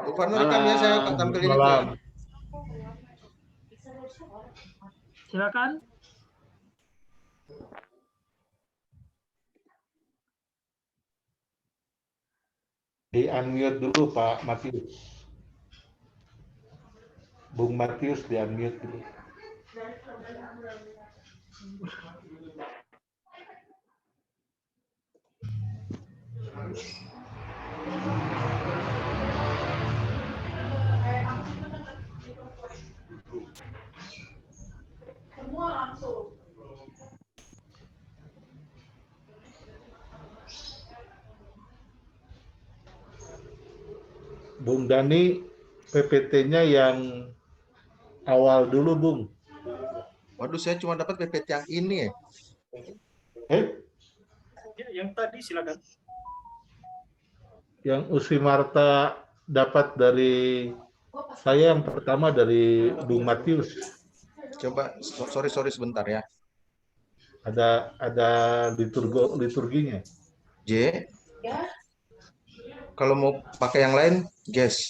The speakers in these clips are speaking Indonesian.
Bu Farno rekam ya, saya akan tampilin itu ya. Malam. Silakan. Di unmute dulu Pak Matius. Bung Matius di unmute dulu. Semua langsung. Bung Dani, PPT-nya yang awal dulu, Bung. Waduh, saya cuma dapat PPT yang ini ya. Ya, yang tadi silakan. Yang Usi Marta dapat dari saya yang pertama dari Bung Matius. Coba, sorry sebentar ya. Ada liturginya. J. Kalau mau pakai yang lain, guys.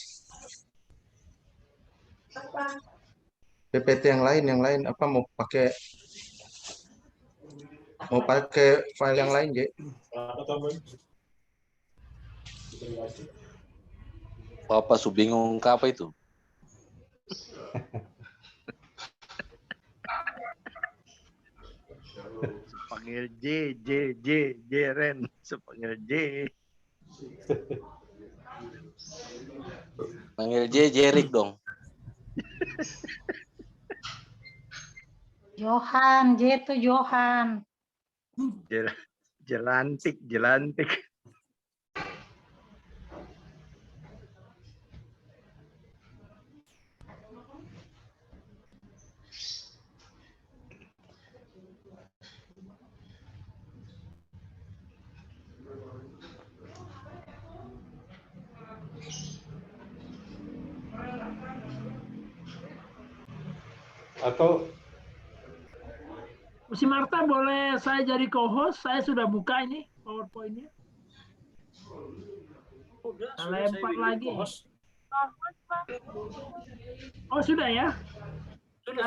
PPT yang lain apa mau pakai file yang lain, J? Bapak su bingung ke apa itu? Panggil J Ren, sepanggil J. Panggil Jerik dong. Johan, J itu Johan. Jelantik. Atau Si Marta, boleh saya jadi co-host? Saya sudah buka ini PowerPoint-nya. Udah, Saya sudah lempar saya lagi. host. Oh, sudah ya? Sudah.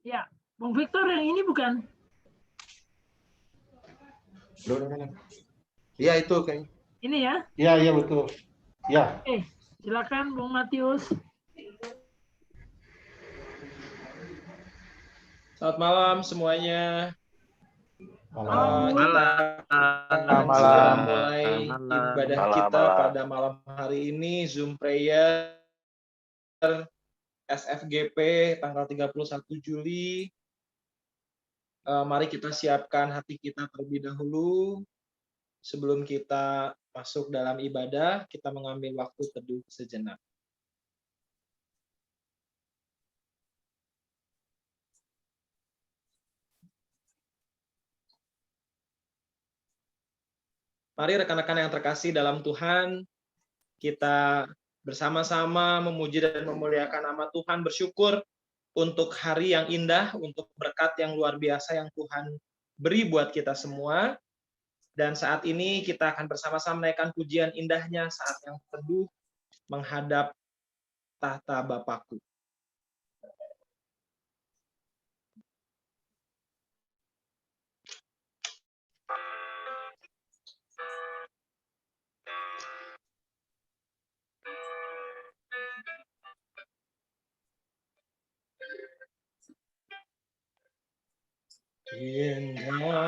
Ya, Bung Victor yang ini bukan? Iya, itu kayaknya. Ini ya? iya betul. Ya. Oke, silakan Bung Matius. Selamat malam semuanya. Malam. Kita mulai ibadah kita pada malam hari ini, Zoom prayer SFGP tanggal 31 Juli. Mari kita siapkan hati kita terlebih dahulu. Sebelum kita masuk dalam ibadah, kita mengambil waktu teduh sejenak. Mari rekan-rekan yang terkasih dalam Tuhan, kita bersama-sama memuji dan memuliakan nama Tuhan, bersyukur untuk hari yang indah, untuk berkat yang luar biasa yang Tuhan beri buat kita semua. Dan saat ini kita akan bersama-sama menaikkan pujian indahnya saat yang teduh menghadap tahta Bapakku.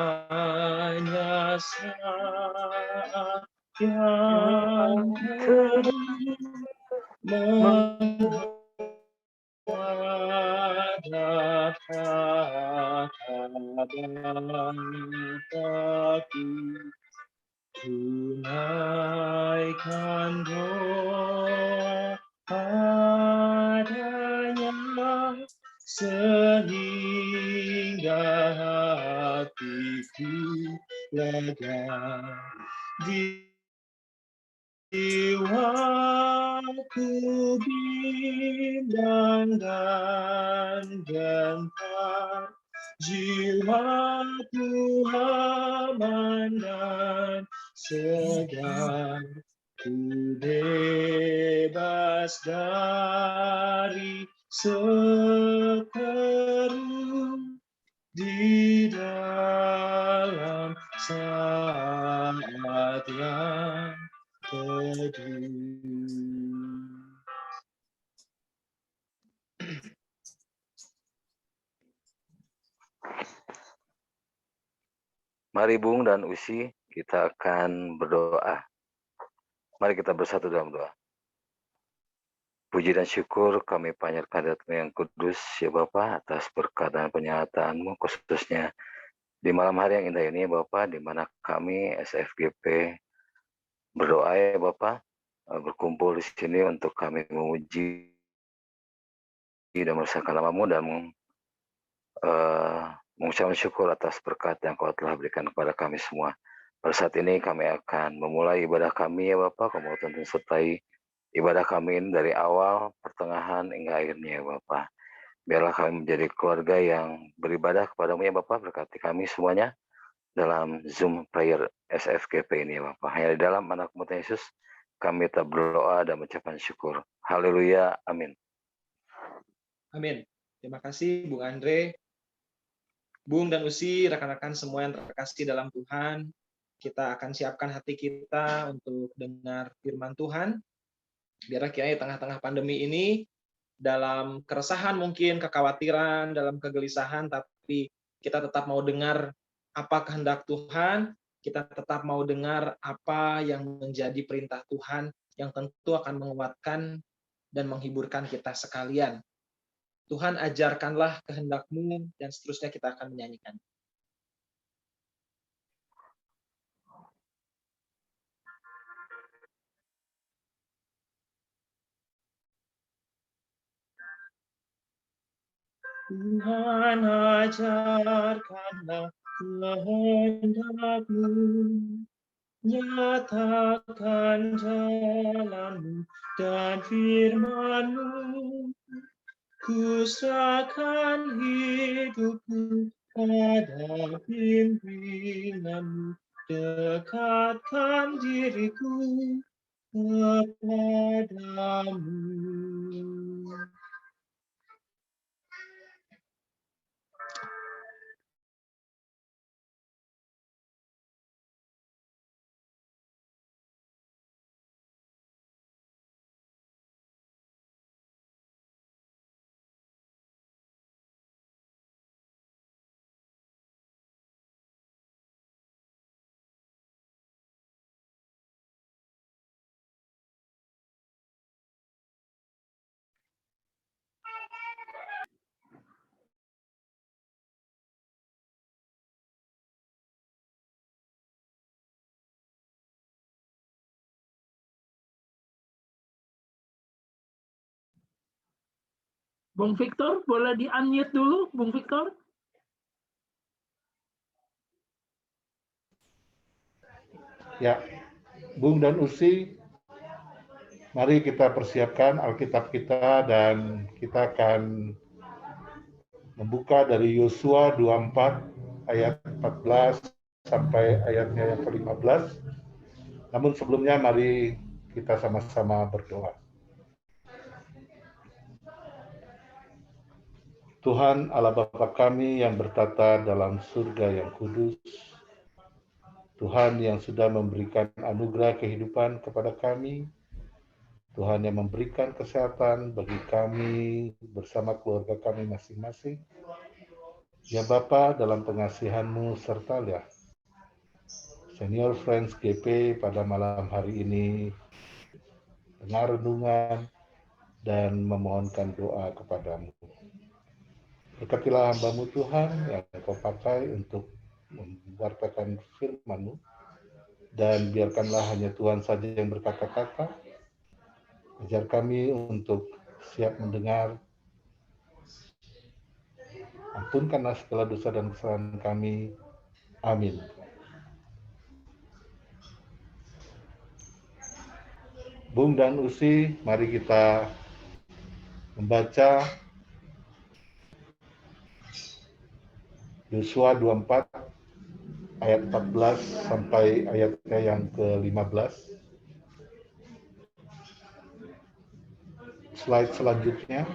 Indahnya saat yang teduh menghadap tahta Bapakku, tunaikan doa padanya sehingga hatiku lega, jiwaku bimbang dan gentar, jiwaku aman dan segar, ku bebas dari seteru di dalam saat yang teduh. Mari Bung dan Usi, kita akan berdoa. Mari kita bersatu dalam doa. Puji dan syukur kami panjatkan hadirat-Mu yang kudus, ya Bapa, atas berkat dan penyertaan-Mu, khususnya di malam hari yang indah ini, Bapa, di mana kami SFGP berdoa, ya Bapa, berkumpul di sini untuk kami memuji dan memuliakan nama-Mu dan mengucapkan syukur atas berkat yang Kau telah berikan kepada kami semua. Pada saat ini kami akan memulai ibadah kami, ya Bapak. Kau mau tuntun sertai ibadah kami ini dari awal, pertengahan, hingga akhirnya, ya Bapak. Biarlah kami menjadi keluarga yang beribadah kepada-Mu, ya Bapak. Berkati kami semuanya dalam Zoom Prayer SFGP ini, ya Bapak. Hanya di dalam anak-Mu Tuhan Yesus, kami tetap berdoa dan mengucapkan syukur. Haleluya, amin. Amin. Terima kasih Bung Andre, Bung dan Usi, rekan-rekan semua yang terkasih dalam Tuhan. Kita akan siapkan hati kita untuk dengar firman Tuhan. Biar kiranya di tengah-tengah pandemi ini, dalam keresahan mungkin, kekhawatiran, dalam kegelisahan, tapi kita tetap mau dengar apa kehendak Tuhan, kita tetap mau dengar apa yang menjadi perintah Tuhan, yang tentu akan menguatkan dan menghiburkan kita sekalian. Tuhan, ajarkanlah kehendak-Mu, dan seterusnya kita akan menyanyikan. Tuhan, ajarkanlah kehendak-Mu, nyatakan jalan-Mu dan firman-Mu. Ku serahkan hidupku pada pimpinan-Mu, dekatkan diriku kepadamu. Bung Victor, boleh di-unmute dulu, Bung Victor? Ya, Bung dan Usi, mari kita persiapkan Alkitab kita dan kita akan membuka dari Yosua 24 ayat 14 sampai ayatnya yang ke-15. Namun sebelumnya mari kita sama-sama berdoa. Tuhan Allah Bapa kami yang bertata dalam surga yang kudus, Tuhan yang sudah memberikan anugerah kehidupan kepada kami, Tuhan yang memberikan kesehatan bagi kami bersama keluarga kami masing-masing. Ya Bapa, dalam pengasihan-Mu sertalah Senior Friends GP pada malam hari ini dengar renungan dan memohonkan doa kepada-Mu. Berkatilah hamba-Mu Tuhan yang Kau pakai untuk memwartakan firman-Mu, dan biarkanlah hanya Tuhan saja yang berkata-kata. Ajar kami untuk siap mendengar. Ampunkanlah segala dosa dan kesalahan kami. Amin. Bung dan Usi, mari kita membaca Yosua 24 ayat 14 sampai ayatnya yang ke-15. slide selanjutnya,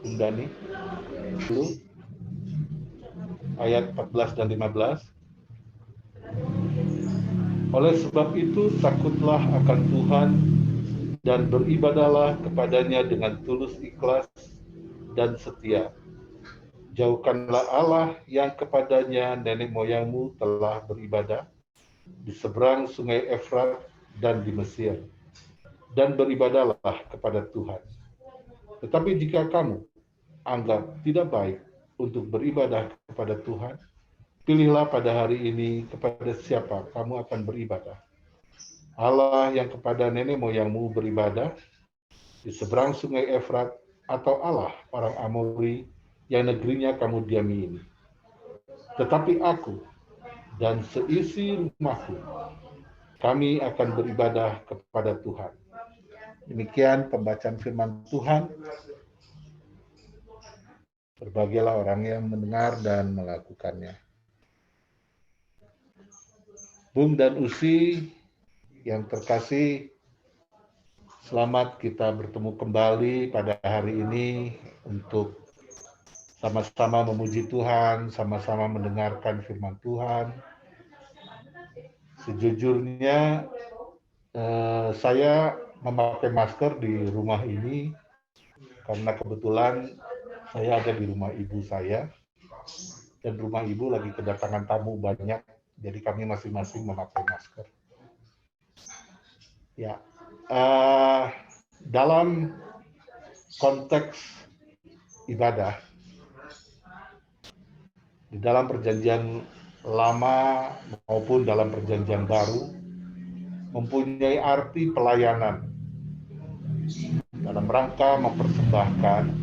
Bung Dani. Dulu, ayat 14 dan 15. Oleh sebab itu, takutlah akan Tuhan dan beribadahlah kepadanya dengan tulus ikhlas dan setia. Jauhkanlah Allah yang kepadanya nenek moyangmu telah beribadah di seberang sungai Efrat dan di Mesir, dan beribadahlah kepada Tuhan. Tetapi jika kamu anggap tidak baik untuk beribadah kepada Tuhan, pilihlah pada hari ini kepada siapa kamu akan beribadah. Allah yang kepada nenek moyangmu beribadah di seberang sungai Efrat, atau Allah orang Amori yang negerinya kamu diami ini. Tetapi aku dan seisi rumahku, kami akan beribadah kepada Tuhan. Demikian pembacaan firman Tuhan. Berbahagialah orang yang mendengar dan melakukannya. Bung dan Usi yang terkasih, selamat kita bertemu kembali pada hari ini untuk sama-sama memuji Tuhan, sama-sama mendengarkan firman Tuhan. Sejujurnya, saya memakai masker di rumah ini karena kebetulan saya ada di rumah ibu saya, dan rumah ibu lagi kedatangan tamu banyak, jadi kami masing-masing memakai masker. Ya, dalam konteks ibadah, di dalam perjanjian lama maupun dalam perjanjian baru, mempunyai arti pelayanan dalam rangka mempersembahkan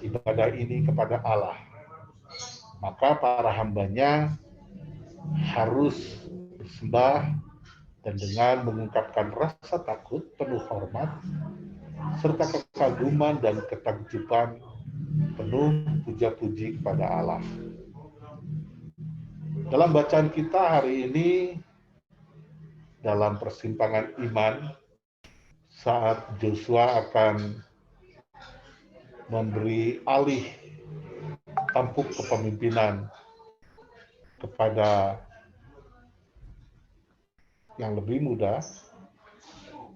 ibadah ini kepada Allah. Maka para hambanya harus bersembah dan dengan mengungkapkan rasa takut, penuh hormat, serta kekaguman dan ketakjuban, penuh puja-puji kepada Allah. Dalam bacaan kita hari ini, dalam persimpangan iman, saat Joshua akan memberi alih tampuk kepemimpinan kepada yang lebih muda,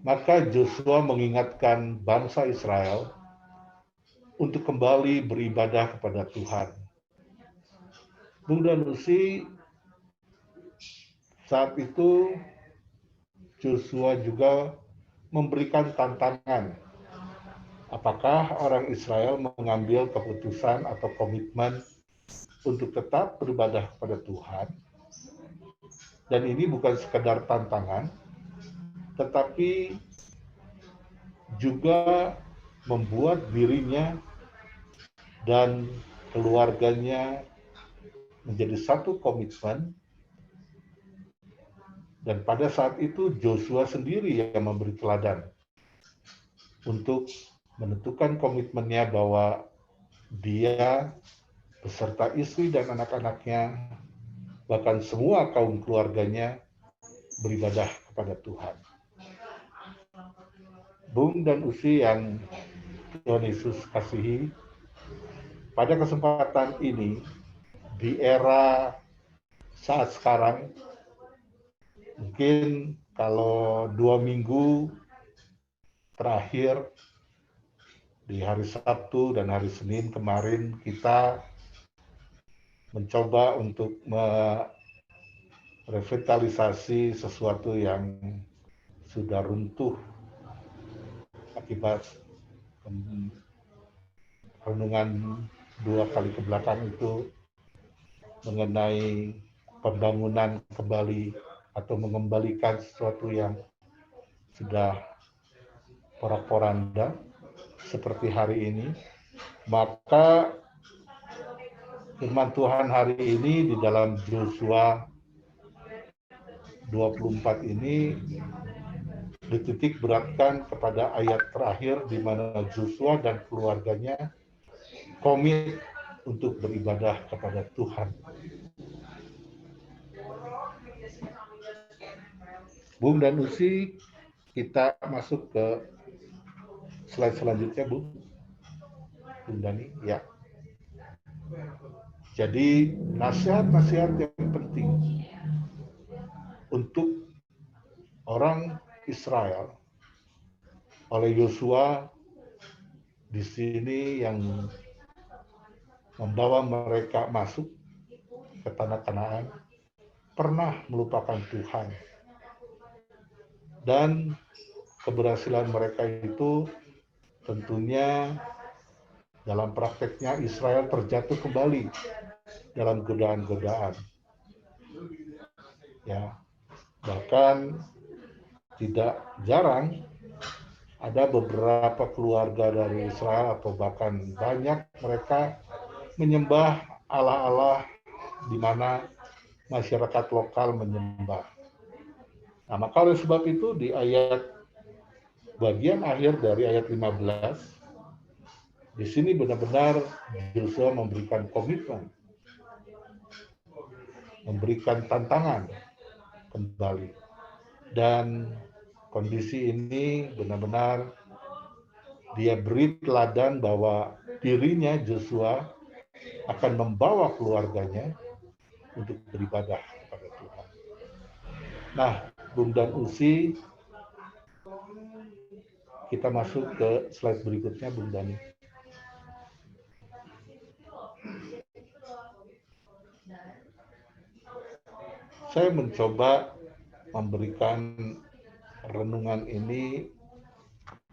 maka Joshua mengingatkan bangsa Israel untuk kembali beribadah kepada Tuhan. Bung dan Usi, saat itu Joshua juga memberikan tantangan. Apakah orang Israel mengambil keputusan atau komitmen untuk tetap beribadah kepada Tuhan? Dan ini bukan sekedar tantangan, tetapi juga membuat dirinya dan keluarganya menjadi satu komitmen. Dan pada saat itu Joshua sendiri yang memberi teladan untuk menentukan komitmennya bahwa dia beserta istri dan anak-anaknya, bahkan semua kaum keluarganya beribadah kepada Tuhan. Bung dan Usi yang Tuhan Yesus kasihi, pada kesempatan ini, di era saat sekarang, mungkin kalau 2 minggu terakhir, di hari Sabtu dan hari Senin kemarin, kita mencoba untuk merevitalisasi sesuatu yang sudah runtuh akibat renungan 2 kali ke belakang itu mengenai pembangunan kembali atau mengembalikan sesuatu yang sudah porak-poranda seperti hari ini. Maka firman Tuhan hari ini di dalam Joshua 24 ini dititik beratkan kepada ayat terakhir di mana Joshua dan keluarganya komit untuk beribadah kepada Tuhan. Bung dan Usi, kita masuk ke slide selanjutnya, Bu Dani. Ya. Jadi nasihat-nasihat yang penting untuk orang Israel oleh Yosua di sini yang membawa mereka masuk ke tanah Kanaan pernah melupakan Tuhan. Dan keberhasilan mereka itu tentunya dalam prakteknya Israel terjatuh kembali dalam godaan-godaan. Ya, bahkan tidak jarang ada beberapa keluarga dari Israel atau bahkan banyak mereka menyembah Allah-Allah di mana masyarakat lokal menyembah. Nah, maka oleh sebab itu di ayat bagian akhir dari ayat 15 di sini benar-benar Yosua memberikan komitmen, memberikan tantangan kembali. Dan kondisi ini benar-benar dia beri teladan bahwa dirinya Yosua akan membawa keluarganya untuk beribadah kepada Tuhan. Nah, Bung dan Usi, kita masuk ke slide berikutnya, Bung Dani. Saya mencoba memberikan renungan ini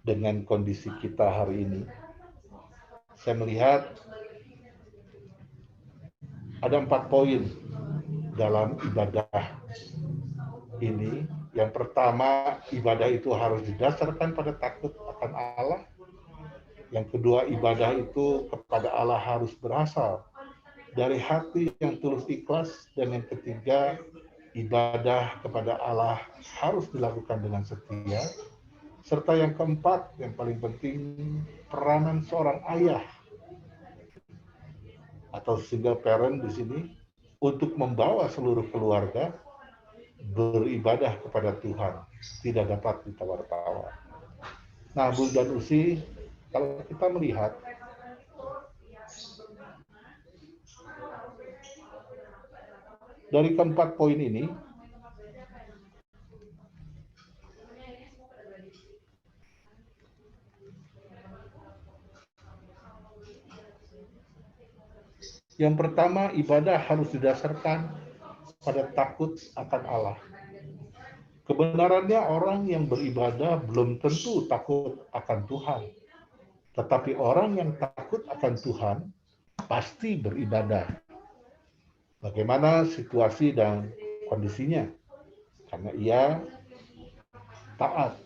dengan kondisi kita hari ini. Saya melihat ada 4 poin dalam ibadah ini. Yang pertama, ibadah itu harus didasarkan pada takut akan Allah. Yang kedua, ibadah itu kepada Allah harus berasal dari hati yang tulus ikhlas. Dan yang ketiga, ibadah kepada Allah harus dilakukan dengan setia. Serta yang keempat, yang paling penting, peranan seorang ayah atau single parent di sini untuk membawa seluruh keluarga beribadah kepada Tuhan, tidak dapat ditawar-tawar. Nah, Bung dan Usi, kalau kita melihat dari keempat poin ini, yang pertama, ibadah harus didasarkan pada takut akan Allah. Kebenarannya orang yang beribadah belum tentu takut akan Tuhan. Tetapi orang yang takut akan Tuhan pasti beribadah. Bagaimana situasi dan kondisinya? Karena ia taat.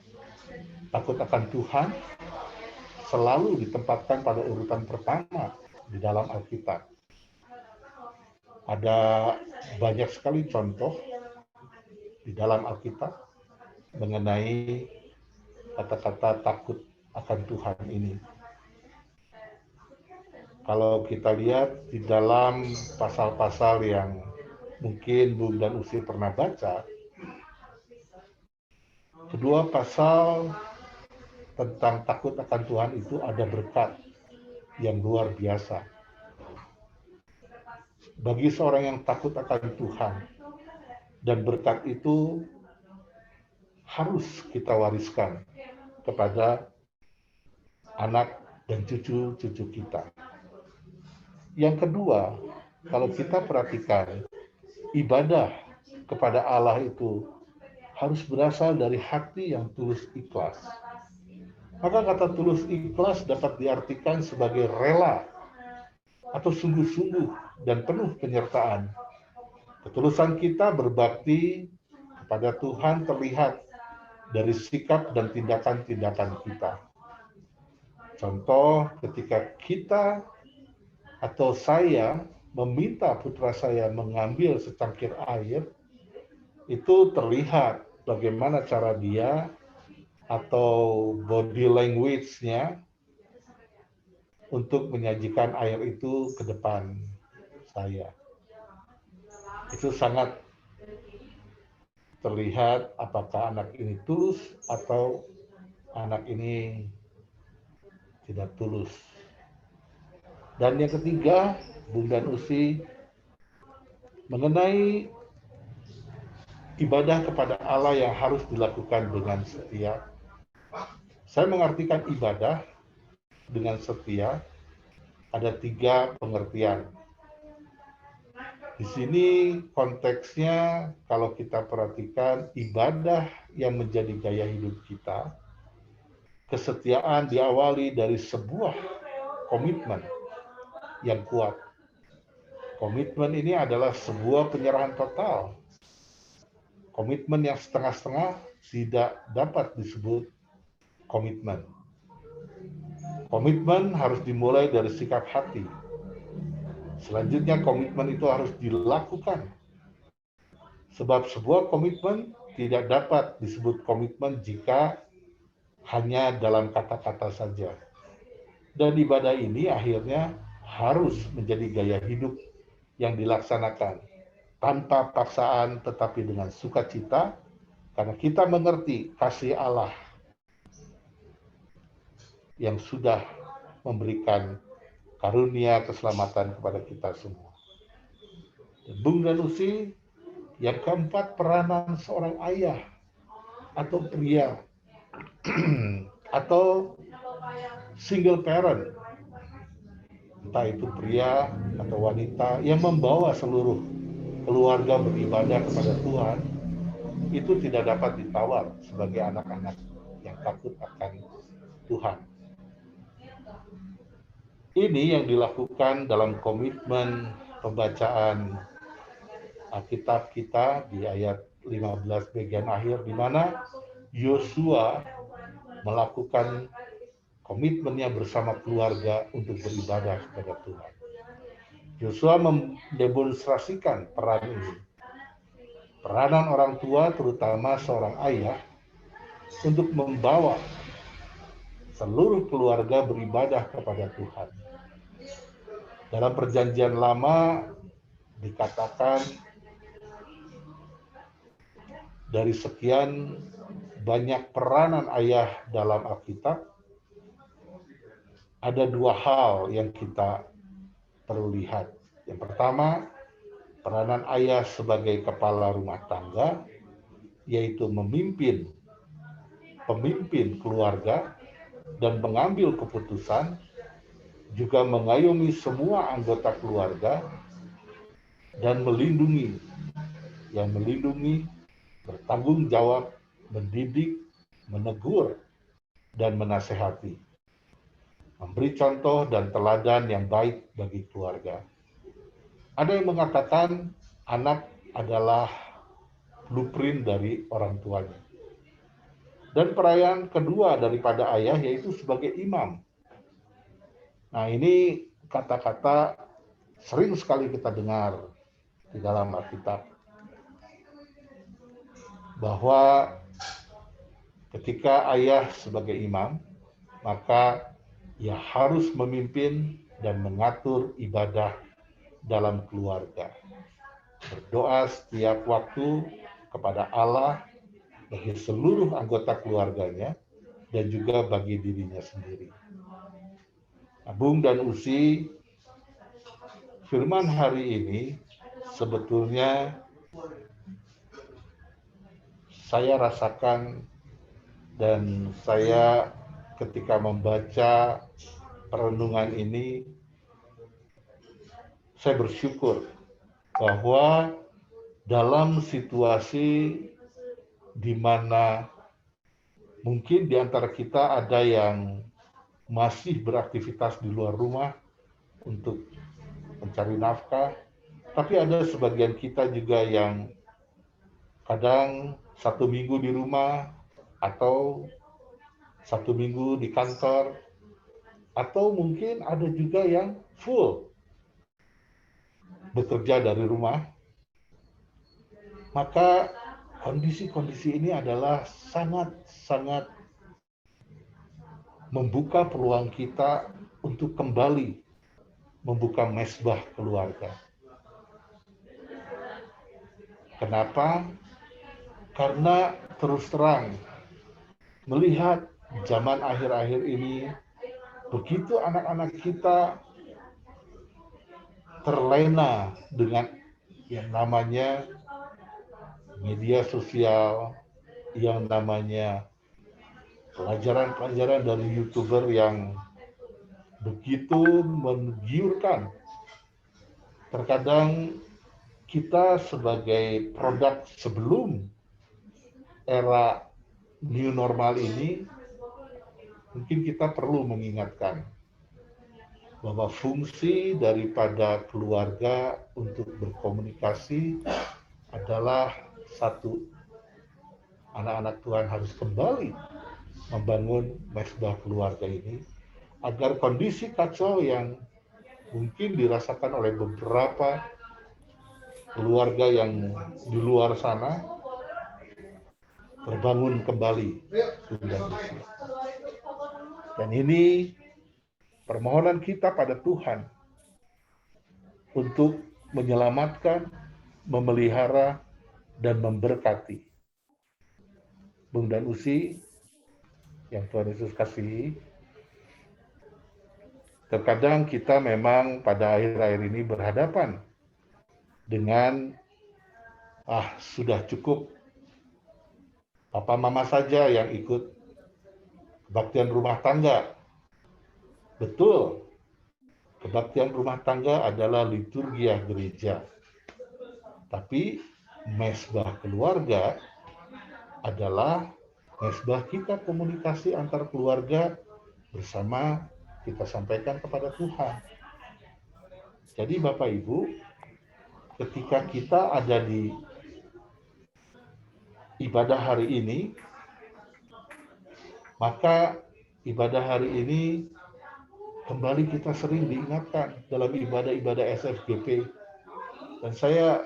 Takut akan Tuhan selalu ditempatkan pada urutan pertama di dalam Alkitab. Ada banyak sekali contoh di dalam Alkitab mengenai kata-kata takut akan Tuhan ini. Kalau kita lihat di dalam pasal-pasal yang mungkin Bung dan Usi pernah baca, kedua pasal tentang takut akan Tuhan itu ada berkat yang luar biasa. Bagi seorang yang takut akan Tuhan, dan berkat itu harus kita wariskan kepada anak dan cucu-cucu kita. Yang kedua, kalau kita perhatikan, ibadah kepada Allah itu harus berasal dari hati yang tulus ikhlas. Maka kata tulus ikhlas dapat diartikan sebagai rela atau sungguh-sungguh dan penuh penyertaan. Ketulusan kita berbakti kepada Tuhan terlihat dari sikap dan tindakan-tindakan kita. Contoh, ketika kita atau saya meminta putra saya mengambil secangkir air, itu terlihat bagaimana cara dia atau body language-nya untuk menyajikan air itu ke depan saya. Itu sangat terlihat apakah anak ini tulus atau anak ini tidak tulus. Dan yang ketiga, Bung dan Usi, mengenai ibadah kepada Allah yang harus dilakukan dengan setia. Saya mengartikan ibadah dengan setia ada 3 pengertian. Di sini konteksnya kalau kita perhatikan ibadah yang menjadi gaya hidup kita, kesetiaan diawali dari sebuah komitmen yang kuat. Komitmen ini adalah sebuah penyerahan total. Komitmen yang setengah-setengah tidak dapat disebut komitmen. Komitmen harus dimulai dari sikap hati. Selanjutnya komitmen itu harus dilakukan. Sebab sebuah komitmen tidak dapat disebut komitmen jika hanya dalam kata-kata saja. Dan ibadah ini akhirnya harus menjadi gaya hidup yang dilaksanakan tanpa paksaan tetapi dengan sukacita karena kita mengerti kasih Allah yang sudah memberikan karunia keselamatan kepada kita semua. Bung dan Usi, yang keempat peranan seorang ayah atau pria atau single parent, entah itu pria atau wanita yang membawa seluruh keluarga beribadah kepada Tuhan, itu tidak dapat ditawar sebagai anak-anak yang takut akan Tuhan. Ini yang dilakukan dalam komitmen pembacaan Alkitab kita di ayat 15 bagian akhir, di mana Yosua melakukan komitmennya bersama keluarga untuk beribadah kepada Tuhan. Yosua mendemonstrasikan peran ini. Peranan orang tua, terutama seorang ayah, untuk membawa seluruh keluarga beribadah kepada Tuhan. Dalam Perjanjian Lama dikatakan dari sekian banyak peranan ayah dalam Alkitab, ada 2 hal yang kita perlu lihat. Yang pertama, peranan ayah sebagai kepala rumah tangga, yaitu pemimpin keluarga dan mengambil keputusan, juga mengayomi semua anggota keluarga dan melindungi, bertanggung jawab, mendidik, menegur, dan menasehati. Memberi contoh dan teladan yang baik bagi keluarga. Ada yang mengatakan anak adalah blueprint dari orang tuanya. Dan perayaan kedua daripada ayah yaitu sebagai imam. Nah, ini kata-kata sering sekali kita dengar di dalam Alkitab. Bahwa ketika ayah sebagai imam, maka ia harus memimpin dan mengatur ibadah dalam keluarga. Berdoa setiap waktu kepada Allah bagi seluruh anggota keluarganya dan juga bagi dirinya sendiri. Bung dan Usi, firman hari ini sebetulnya saya rasakan dan saya ketika membaca perenungan ini, saya bersyukur bahwa dalam situasi di mana mungkin di antara kita ada yang masih beraktivitas di luar rumah untuk mencari nafkah, tapi ada sebagian kita juga yang kadang 1 minggu di rumah atau 1 minggu di kantor, atau mungkin ada juga yang full bekerja dari rumah. Maka kondisi-kondisi ini adalah sangat-sangat membuka peluang kita untuk kembali membuka mezbah keluarga. Kenapa? Karena terus terang melihat zaman akhir-akhir ini begitu anak-anak kita terlena dengan yang namanya media sosial, yang namanya pelajaran-pelajaran dari YouTuber yang begitu menggiurkan. Terkadang kita sebagai produk sebelum era new normal ini, mungkin kita perlu mengingatkan bahwa fungsi daripada keluarga untuk berkomunikasi adalah satu, anak-anak Tuhan harus kembali membangun mesbah keluarga ini agar kondisi kacau yang mungkin dirasakan oleh beberapa keluarga yang di luar sana terbangun kembali. Dan ini permohonan kita pada Tuhan untuk menyelamatkan, memelihara, dan memberkati. Bung dan Usi, yang Tuhan Yesus kasihi, terkadang kita memang pada akhir-akhir ini berhadapan dengan sudah cukup papa mama saja yang ikut kebaktian rumah tangga. Betul, kebaktian rumah tangga adalah liturgia gereja. Tapi mesbah keluarga adalah mesbah kita komunikasi antar keluarga bersama kita sampaikan kepada Tuhan. Jadi Bapak Ibu, ketika kita ada di ibadah hari ini, maka ibadah hari ini kembali kita sering diingatkan dalam ibadah-ibadah SFGP. Dan saya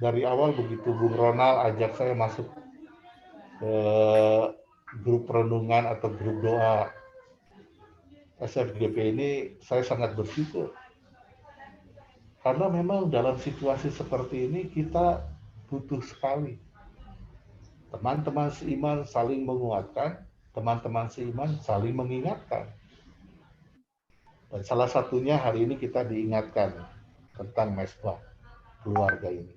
dari awal begitu Bung Ronald ajak saya masuk ke grup renungan atau grup doa SFGP ini, saya sangat bersyukur. Karena memang dalam situasi seperti ini kita butuh sekali teman-teman seiman saling menguatkan, teman-teman seiman saling mengingatkan. Dan salah satunya hari ini kita diingatkan tentang mesbah keluarga ini.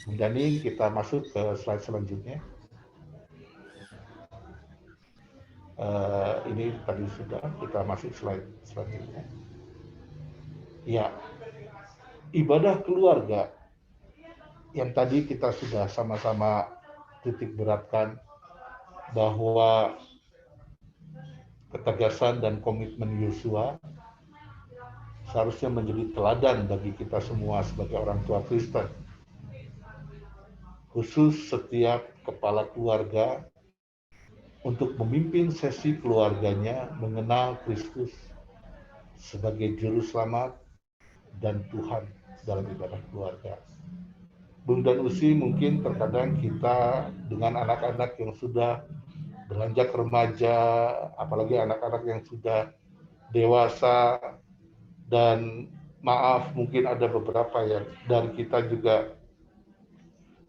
Jadi kita masuk ke slide selanjutnya. Ini tadi sudah, kita masuk slide selanjutnya. Ya, ibadah keluarga yang tadi kita sudah sama-sama titik beratkan bahwa ketegasan dan komitmen Yosua seharusnya menjadi teladan bagi kita semua sebagai orang tua Kristen. Khusus setiap kepala keluarga untuk memimpin sesi keluarganya mengenal Kristus sebagai juru selamat dan Tuhan dalam ibadah keluarga. Bung dan Usi, mungkin terkadang kita dengan anak-anak yang sudah beranjak remaja, apalagi anak-anak yang sudah dewasa, dan maaf mungkin ada beberapa yang dari kita juga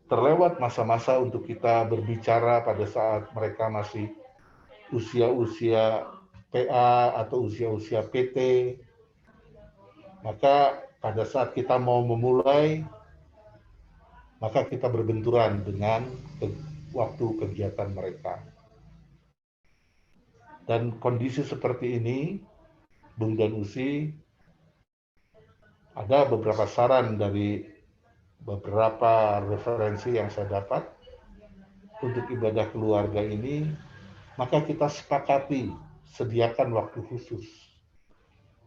terlewat masa-masa untuk kita berbicara pada saat mereka masih usia-usia PA atau usia-usia PT. Maka pada saat kita mau memulai, maka kita berbenturan dengan waktu kegiatan mereka. Dan kondisi seperti ini, Bung dan Usi, ada beberapa saran dari beberapa referensi yang saya dapat untuk ibadah keluarga ini, maka kita sepakati sediakan waktu khusus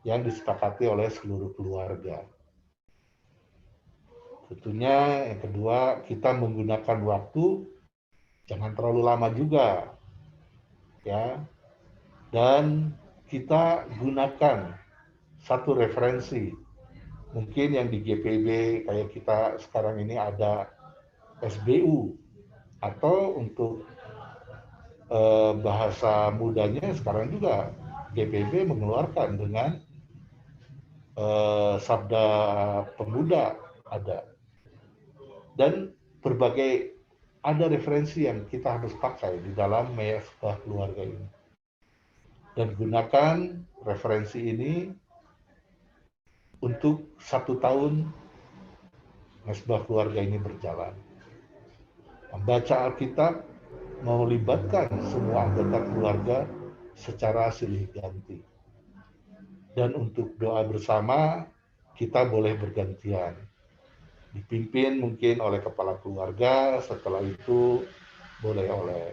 yang disepakati oleh seluruh keluarga. Tentunya yang kedua, kita menggunakan waktu jangan terlalu lama juga, ya. Dan kita gunakan satu referensi. Mungkin yang di GPB kayak kita sekarang ini ada SBU, atau untuk bahasa mudanya sekarang juga GPB mengeluarkan dengan Sabda Pemuda ada. Dan berbagai ada referensi yang kita harus pakai di dalam mesbah keluarga ini. Dan gunakan referensi ini untuk 1 tahun Mesbah Keluarga ini berjalan. Membaca Alkitab, melibatkan semua anggota keluarga secara silih ganti. Dan untuk doa bersama, kita boleh bergantian. Dipimpin mungkin oleh kepala keluarga, setelah itu boleh oleh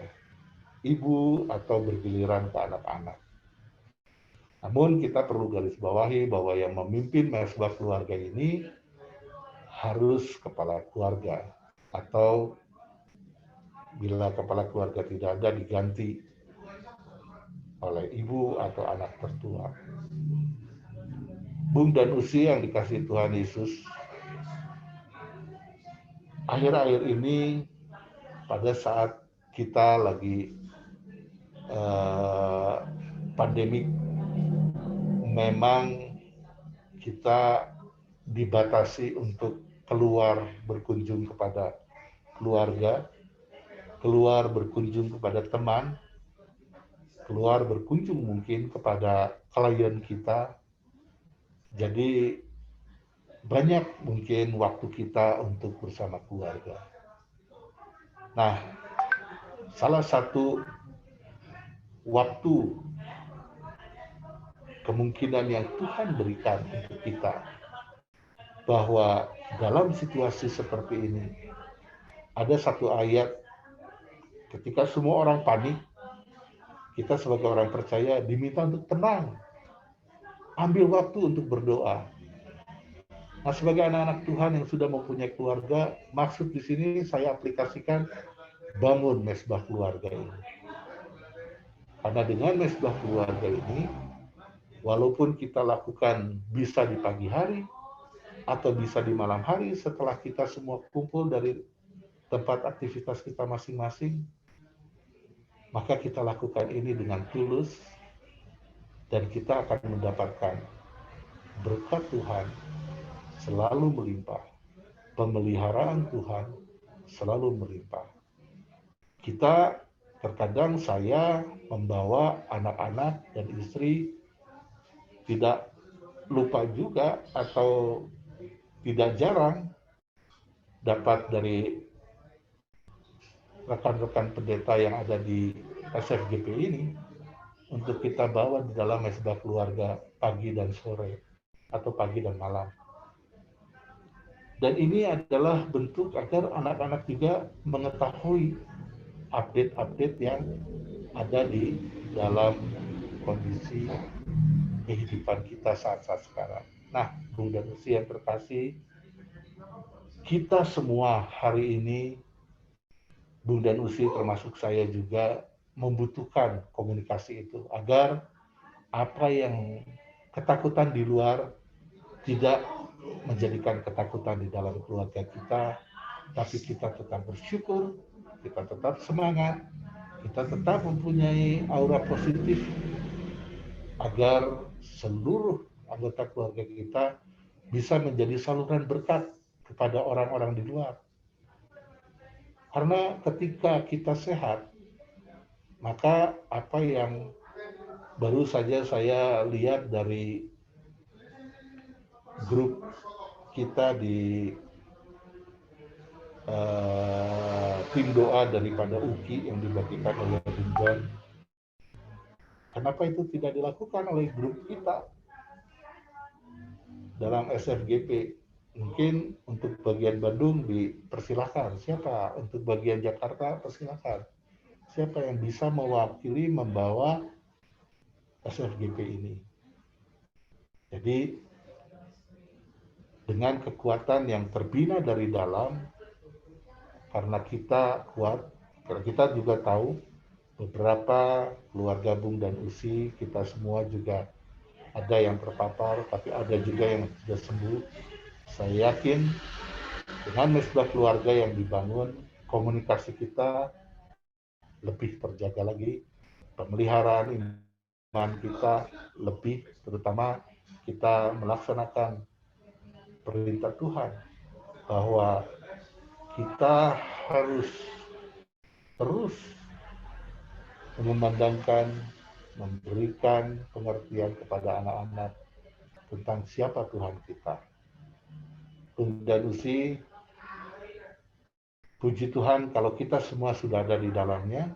ibu atau bergiliran ke anak-anak. Namun kita perlu garis bawahi bahwa yang memimpin mesbah keluarga ini harus kepala keluarga, atau bila kepala keluarga tidak ada diganti oleh ibu atau anak tertua. Bung dan Usi yang dikasihi Tuhan Yesus, akhir-akhir ini pada saat kita lagi pandemik, memang kita dibatasi untuk keluar berkunjung kepada keluarga, keluar berkunjung kepada teman, keluar berkunjung mungkin kepada klien kita. Jadi banyak mungkin waktu kita untuk bersama keluarga. Nah, salah satu waktu kemungkinan yang Tuhan berikan untuk kita, bahwa dalam situasi seperti ini, ada satu ayat ketika semua orang panik, kita sebagai orang percaya diminta untuk tenang, ambil waktu untuk berdoa. Nah, sebagai anak-anak Tuhan yang sudah mempunyai keluarga, maksud di sini saya aplikasikan bangun mesbah keluarga ini. Karena dengan mesbah keluarga ini, walaupun kita lakukan bisa di pagi hari atau bisa di malam hari setelah kita semua kumpul dari tempat aktivitas kita masing-masing, maka kita lakukan ini dengan tulus dan kita akan mendapatkan berkat Tuhan selalu melimpah, pemeliharaan Tuhan selalu melimpah. Kita terkadang saya membawa anak-anak dan istri, tidak lupa juga atau tidak jarang dapat dari rekan-rekan pendeta yang ada di SFGP ini untuk kita bawa di dalam mesbah keluarga pagi dan sore atau pagi dan malam. Dan ini adalah bentuk agar anak-anak juga mengetahui update-update yang ada di dalam kondisi kehidupan kita saat-saat sekarang. Nah, Bung dan Usi yang terkasih, kita semua hari ini, Bung dan Usi termasuk saya juga, membutuhkan komunikasi itu agar apa yang ketakutan di luar tidak menjadikan ketakutan di dalam keluarga kita, tapi kita tetap bersyukur, kita tetap semangat, kita tetap mempunyai aura positif agar seluruh anggota keluarga kita bisa menjadi saluran berkat kepada orang-orang di luar. Karena ketika kita sehat, maka apa yang baru saja saya lihat dari grup kita di tim doa daripada UKI yang dibagikan oleh Ridwan, kenapa itu tidak dilakukan oleh grup kita dalam SFGP? Mungkin untuk bagian Bandung dipersilahkan, siapa? Untuk bagian Jakarta persilahkan. Siapa yang bisa mewakili membawa SFGP ini? Jadi dengan kekuatan yang terbina dari dalam, karena kita kuat, karena kita juga tahu beberapa keluarga Bung dan Usi, kita semua juga ada yang terpapar, tapi ada juga yang sudah sembuh. Saya yakin dengan mesbah keluarga yang dibangun, komunikasi kita lebih terjaga lagi, pemeliharaan iman kita lebih, terutama kita melaksanakan perintah Tuhan bahwa kita harus terus mengumandangkan memberikan pengertian kepada anak-anak tentang siapa Tuhan kita. Dan Usi, puji Tuhan kalau kita semua sudah ada di dalamnya,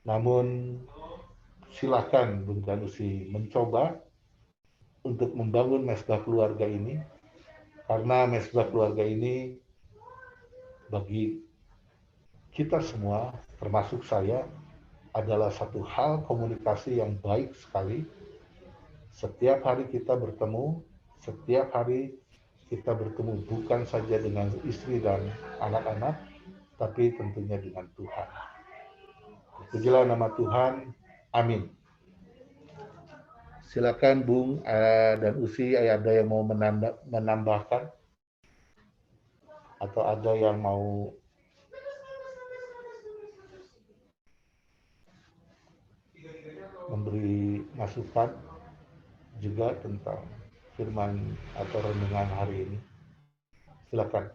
namun silakan Bung Danusi mencoba untuk membangun mesbah keluarga ini, karena mesbah keluarga ini bagi kita semua, termasuk saya, adalah satu hal komunikasi yang baik sekali. Setiap hari kita bertemu, setiap hari kita bertemu bukan saja dengan istri dan anak-anak, tapi tentunya dengan Tuhan. Pujilah nama Tuhan. Amin. Silakan Bung dan Usi, ada yang mau menambahkan? Atau ada yang mau memberi masukan juga tentang firman atau renungan hari ini? Silakan.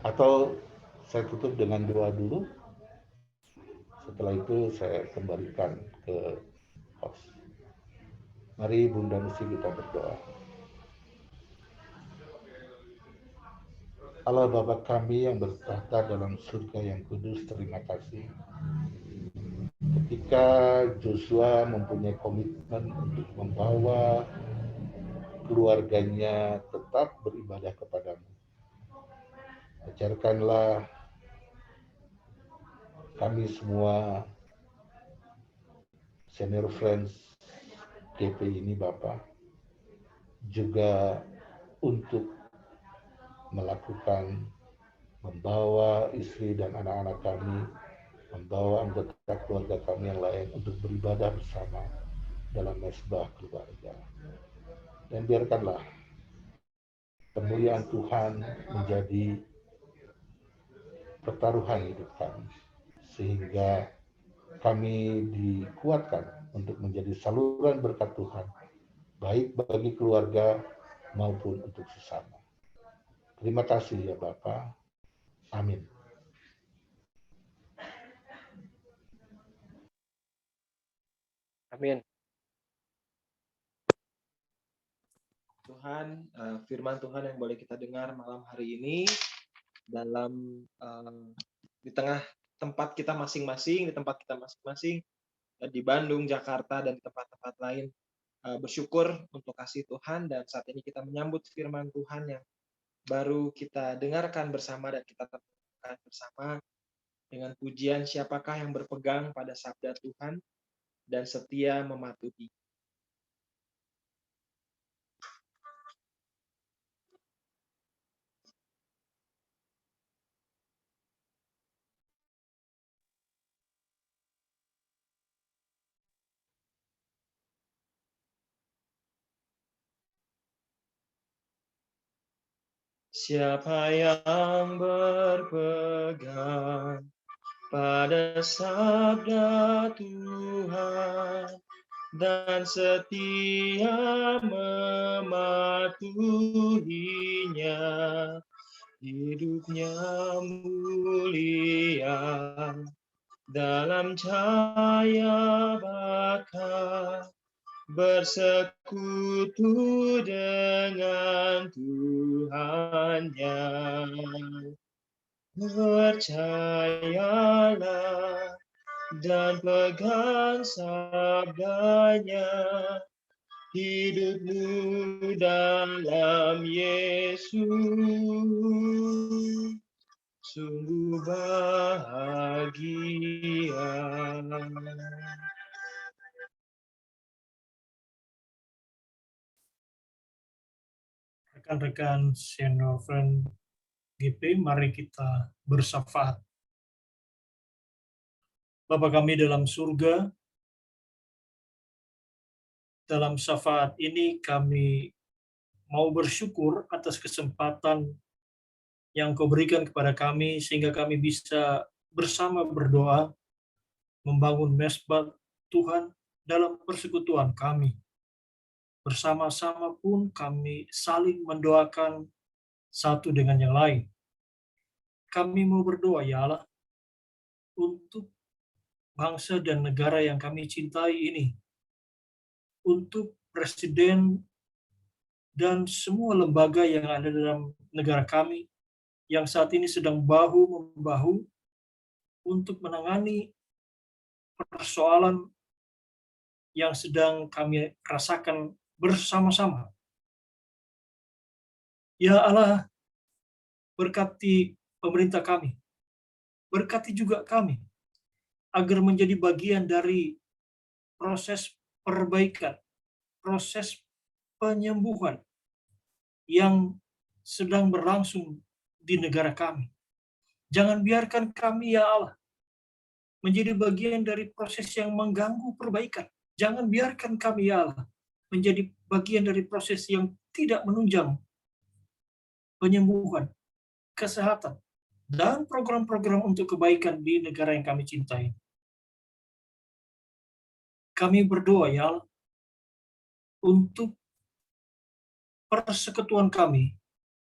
Atau saya tutup dengan doa dulu. Setelah itu saya kembalikan ke host. Mari Bunda Nusi kita berdoa. Allah Bapa kami yang bertahta dalam surga yang kudus, terima kasih. Ketika Joshua mempunyai komitmen untuk membawa keluarganya tetap beribadah kepadamu, ajarkanlah kami semua senior friends GP ini Bapak juga untuk melakukan membawa istri dan anak-anak kami, membawa anggota keluarga kami yang lain untuk beribadah bersama dalam mesbah keluarga. Dan biarkanlah kemuliaan Tuhan menjadi pertaruhan hidup kami, sehingga kami dikuatkan untuk menjadi saluran berkat Tuhan, baik bagi keluarga maupun untuk sesama. Terima kasih ya Bapa. Amin. Amin. Tuhan, firman Tuhan yang boleh kita dengar malam hari ini dalam di tengah tempat kita masing-masing, di Bandung, Jakarta, dan tempat-tempat lain. Bersyukur untuk kasih Tuhan, dan saat ini kita menyambut firman Tuhan yang baru kita dengarkan bersama dan kita temukan bersama dengan pujian siapakah yang berpegang pada sabda Tuhan dan setia mematuhi. Siapa yang berpegang pada sabda Tuhan dan setia mematuhinya, hidupnya mulia dalam cahaya bakar, bersekutu dengan Tuhannya. Percayalah dan pegang sabdanya, hidupmu dalam Yesus sungguh bahagia. Rekan-rekan senior friend GP, mari kita bersyafaat. Bapa kami dalam surga, dalam syafaat ini kami mau bersyukur atas kesempatan yang Kau berikan kepada kami sehingga kami bisa bersama berdoa, membangun mesbah Tuhan dalam persekutuan kami. Bersama-sama pun kami saling mendoakan satu dengan yang lain. Kami mau berdoa, ya Allah, untuk bangsa dan negara yang kami cintai ini, untuk presiden dan semua lembaga yang ada dalam negara kami yang saat ini sedang bahu-membahu untuk menangani persoalan yang sedang kami rasakan bersama-sama. Ya Allah, berkati pemerintah kami, berkati juga kami, agar menjadi bagian dari proses perbaikan, proses penyembuhan yang sedang berlangsung di negara kami. Jangan biarkan kami, ya Allah, menjadi bagian dari proses yang mengganggu perbaikan. Jangan biarkan kami, ya Allah, menjadi bagian dari proses yang tidak menunjang penyembuhan, kesehatan, dan program-program untuk kebaikan di negara yang kami cintai. Kami berdoa, ya Allah, untuk persekutuan kami,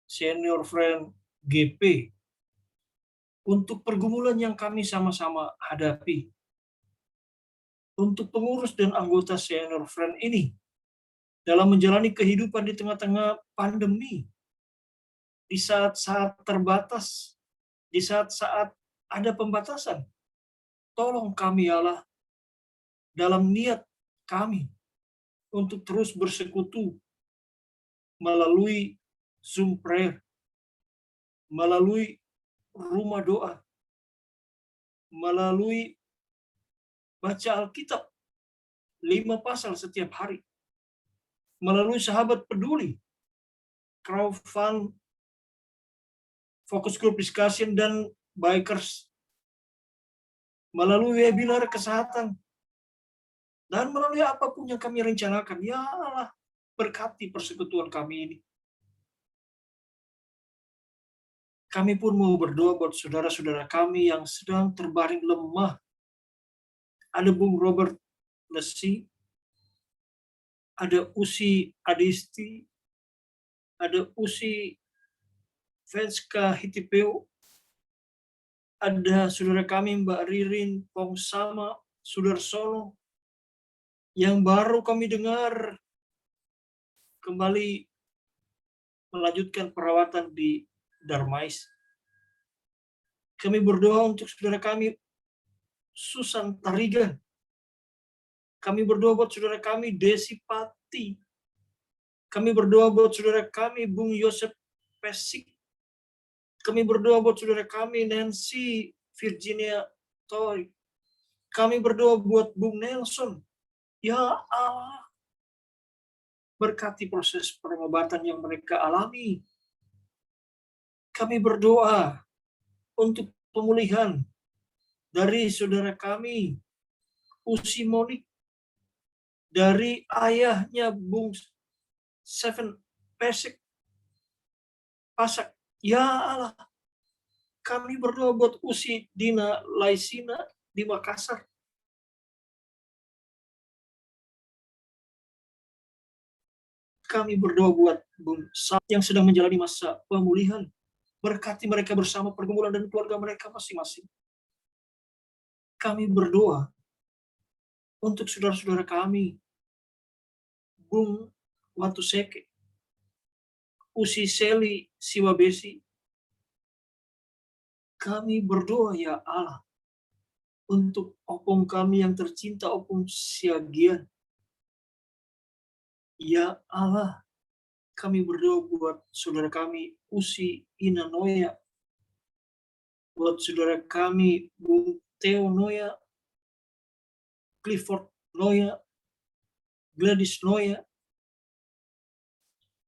Senior Friend GP, untuk pergumulan yang kami sama-sama hadapi, untuk pengurus dan anggota Senior Friend ini, dalam menjalani kehidupan di tengah-tengah pandemi, di saat-saat terbatas, di saat-saat ada pembatasan. Tolong kami, ya Allah, dalam niat kami untuk terus bersekutu melalui Zoom prayer, melalui rumah doa, melalui baca Alkitab 5 pasal setiap hari, melalui sahabat peduli, crowdfund, focus group discussion, dan bikers, melalui webinar kesehatan, dan melalui apapun yang kami rencanakan. Ya Allah, berkati persekutuan kami ini. Kami pun mau berdoa buat saudara-saudara kami yang sedang terbaring lemah. Ada Bung Robert Lesi, ada Usi Adisti, ada Usi Venska Hitipeo, ada saudara kami Mbak Ririn Pongsama Sudarsono, yang baru kami dengar kembali melanjutkan perawatan di Darmais. Kami berdoa untuk saudara kami Susan Tarigan. Kami berdoa buat saudara kami Desi Pati. Kami berdoa buat saudara kami Bung Yosef Pesik. Kami berdoa buat saudara kami Nancy Virginia Toy. Kami berdoa buat Bung Nelson. Ya Allah, berkati proses pengobatan yang mereka alami. Kami berdoa untuk pemulihan dari saudara kami Usi Monik, dari ayahnya Bung Seven Pesek Pasak. Ya Allah, kami berdoa buat Usi Dina Laisina di Makassar. Kami berdoa buat Bung Sam yang sedang menjalani masa pemulihan. Berkati mereka bersama pergumulan dan keluarga mereka masing-masing. Kami berdoa untuk saudara-saudara kami, Bung Watuseke, Usi Seli Siwabesi. Kami berdoa, ya Allah, untuk opung kami yang tercinta, Opung Siagian. Ya Allah, kami berdoa buat saudara kami Usi Inanoya, buat saudara kami Bung Theo Noya, Clifford Noya, Gladys Noya.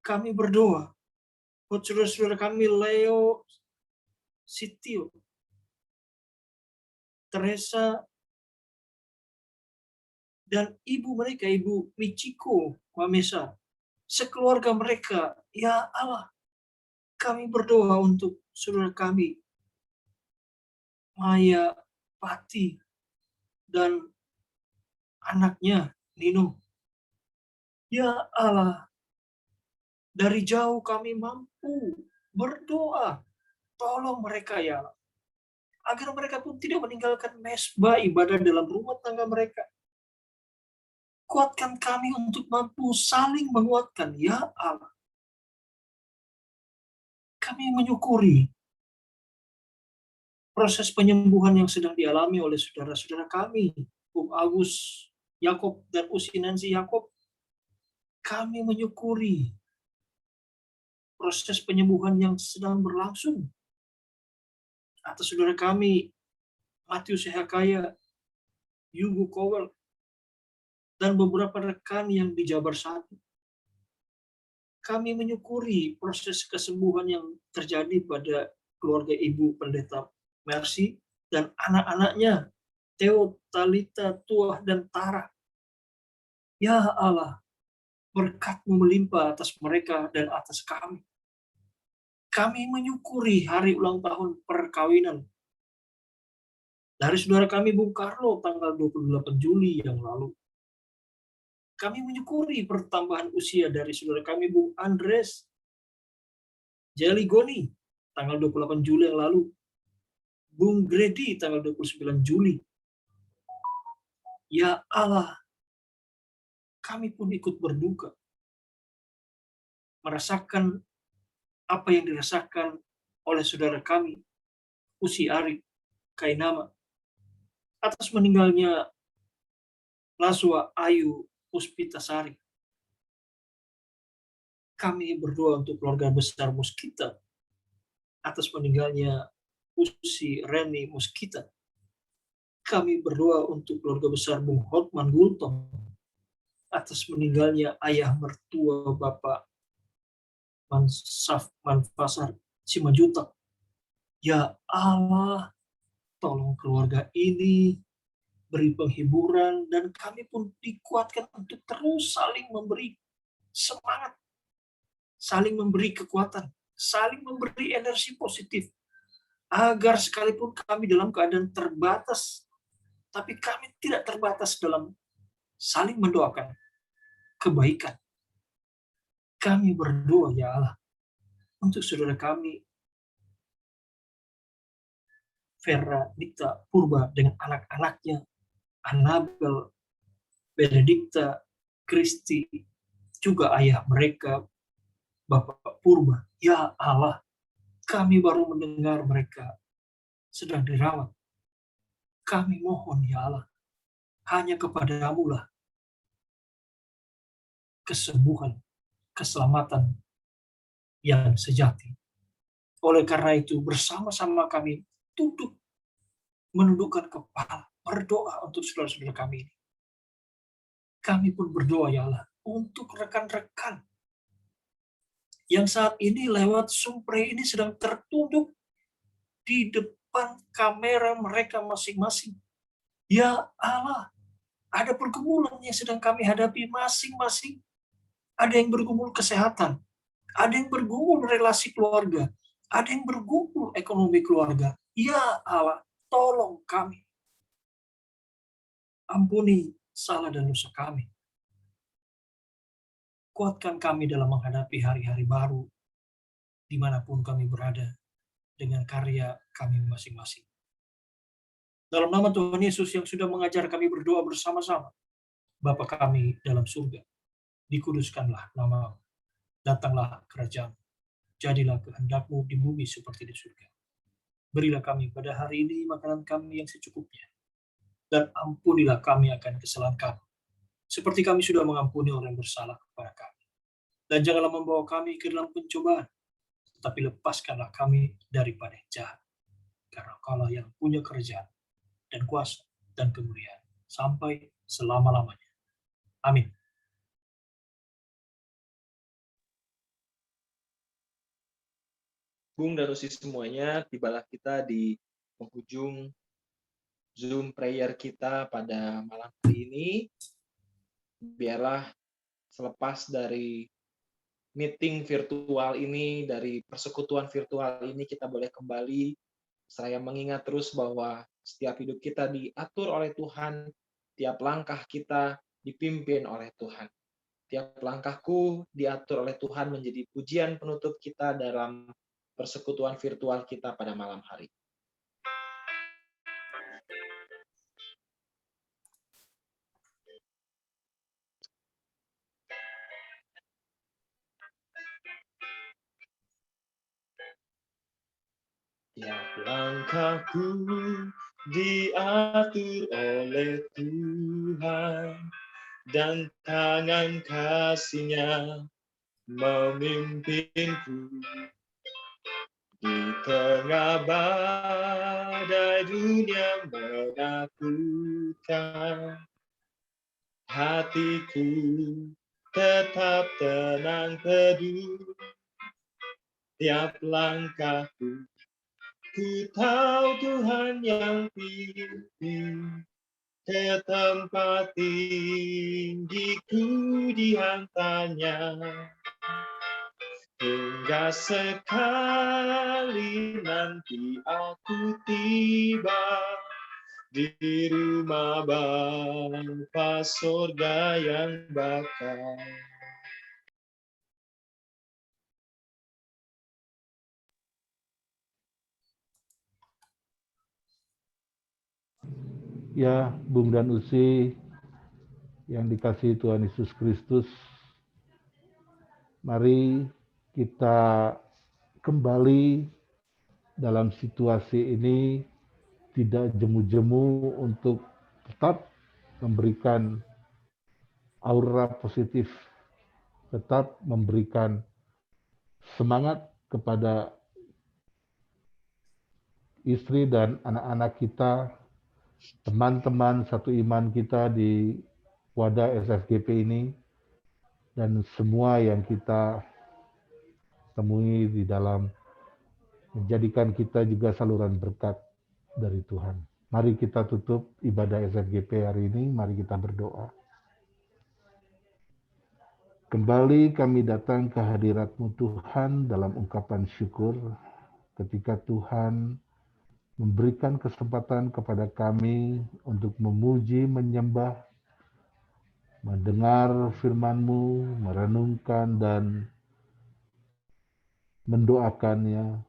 Kami berdoa buat saudara-saudara kami Leo Sitio, Teresa, dan ibu mereka, Ibu Michiko Wamesa, sekeluarga mereka. Ya Allah, kami berdoa untuk saudara kami Maya Pati dan anaknya Nino. Ya Allah, dari jauh kami mampu berdoa. Tolong mereka ya Allah, agar mereka pun tidak meninggalkan mesbah ibadah dalam rumah tangga mereka. Kuatkan kami untuk mampu saling menguatkan, ya Allah. Kami menyukuri proses penyembuhan yang sedang dialami oleh saudara-saudara kami, Bung Agus Yakob dan Usi Nancy Yakob. Kami menyukuri proses penyembuhan yang sedang berlangsung atas saudara kami, Matius Hekaya, Yugo Kowal, dan beberapa rekan yang di Jabar 1. Kami menyukuri proses kesembuhan yang terjadi pada keluarga Ibu Pendeta Mercy dan anak-anaknya, Theo, Talita, Tuah, dan Tara. Ya Allah, berkat-Mu melimpah atas mereka dan atas kami. Kami menyukuri hari ulang tahun perkawinan dari saudara kami Bung Carlo tanggal 28 Juli yang lalu. Kami menyukuri pertambahan usia dari saudara kami Bung Andres Jeligoni tanggal 28 Juli yang lalu. Bung Gredi tanggal 29 Juli. Ya Allah, kami pun ikut berduka. Merasakan apa yang dirasakan oleh saudara kami, Usi Ari Kainama, atas meninggalnya Laswa Ayu Puspitasari. Kami berdoa untuk keluarga besar Muskita atas meninggalnya Usi Reni Muskita. Kami berdoa untuk keluarga besar Bung Hotman Gultom atas meninggalnya ayah mertua Bapak Mansaf Manfasar Simanjuntak. Ya Allah, tolong keluarga ini beri penghiburan dan kami pun dikuatkan untuk terus saling memberi semangat, saling memberi kekuatan, saling memberi energi positif, agar sekalipun kami dalam keadaan terbatas, tapi kami tidak terbatas dalam saling mendoakan kebaikan. Kami berdoa ya Allah untuk saudara kami Vera Dikta Purba dengan anak-anaknya Anabel, Benedikta, Kristi, juga ayah mereka Bapak Purba. Ya Allah, kami baru mendengar mereka sedang dirawat. Kami mohon ya Allah, hanya kepadamu lah kesembuhan, keselamatan yang sejati. Oleh karena itu, bersama-sama kami duduk menundukkan kepala, berdoa untuk saudara-saudara kami ini. Kami pun berdoa ya Allah untuk rekan-rekan yang saat ini lewat Sumpre ini sedang tertunduk di depan kamera mereka masing-masing. Ya Allah, ada pergumulan yang sedang kami hadapi masing-masing. Ada yang bergumul kesehatan, ada yang bergumul relasi keluarga, ada yang bergumul ekonomi keluarga. Ya Allah, tolong kami. Ampuni salah dan dosa kami. Kuatkan kami dalam menghadapi hari-hari baru, dimanapun kami berada, dengan karya kami masing-masing. Dalam nama Tuhan Yesus yang sudah mengajar kami berdoa bersama-sama, Bapa kami dalam surga, dikuduskanlah nama-Mu, datanglah kerajaan, jadilah kehendak-Mu di bumi seperti di surga. Berilah kami pada hari ini makanan kami yang secukupnya, dan ampunilah kami akan kesalahan kami, seperti kami sudah mengampuni orang yang bersalah kepada kami. Dan janganlah membawa kami ke dalam pencobaan, tetapi lepaskanlah kami daripada yang jahat. Karena Kaulah yang punya kerajaan, dan kuasa, dan kemuliaan, sampai selama-lamanya. Amin. Bung dan Usi semuanya, tibalah kita di penghujung Zoom prayer kita pada malam hari ini. Biarlah selepas dari meeting virtual ini, dari persekutuan virtual ini, kita boleh kembali, saya mengingat terus bahwa setiap hidup kita diatur oleh Tuhan tiap langkah kita dipimpin oleh Tuhan. Tiap langkahku diatur oleh Tuhan menjadi pujian penutup kita dalam persekutuan virtual kita pada malam hari. Tiap langkahku diatur oleh Tuhan, dan tangan kasih-Nya memimpinku. Di tengah badai dunia menakutkan, hatiku tetap tenang teduh. Tiap langkahku, ku tahu Tuhan yang pimpin. Ke tempat tinggiku dihantarnya, hingga sekali nanti aku tiba di rumah Bapa surga yang bakal. Ya, Bung dan Usi yang dikasihi Tuhan Yesus Kristus, mari kita kembali dalam situasi ini tidak jemu-jemu untuk tetap memberikan aura positif, tetap memberikan semangat kepada istri dan anak-anak kita, teman-teman satu iman kita di wadah SFGP ini, dan semua yang kita temui di dalam menjadikan kita juga saluran berkat dari Tuhan. Mari kita tutup ibadah SFGP hari ini, mari kita berdoa. Kembali kami datang ke hadirat-Mu Tuhan dalam ungkapan syukur ketika Tuhan memberikan kesempatan kepada kami untuk memuji, menyembah, mendengar firman-Mu, merenungkan dan mendoakannya.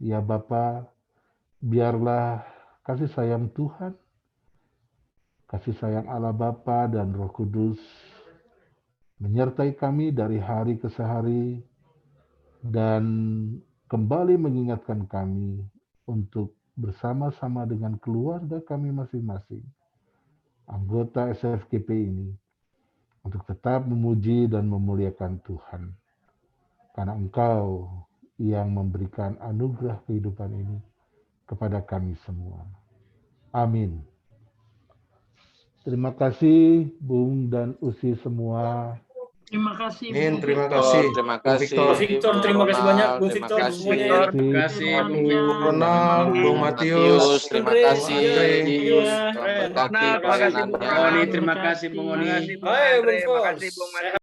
Ya Bapa, biarlah kasih sayang Tuhan, kasih sayang Allah Bapa dan Roh Kudus menyertai kami dari hari ke hari dan kembali mengingatkan kami untuk bersama-sama dengan keluarga kami masing-masing, anggota SFGP ini, untuk tetap memuji dan memuliakan Tuhan. Karena Engkau yang memberikan anugerah kehidupan ini kepada kami semua. Amin. Terima kasih Bung dan Usi semua. Terima kasih. Min, Bu terima Victor. kasih. Terima Bung kasih. Victor. Victor, terima kasih banyak. Bu Terima Victor, kasih. semuanya ya. Terima kasih, Bung Ronald, Bung Matius, Terima Andre, kasih, Andre, Matius. Andre. Tuhan berkati Terima kasih, pelayanan Bung Anda. Roni. Terima kasih, Bung Oni. Hai, Bung Terima kasih, Fos. Bung Matius.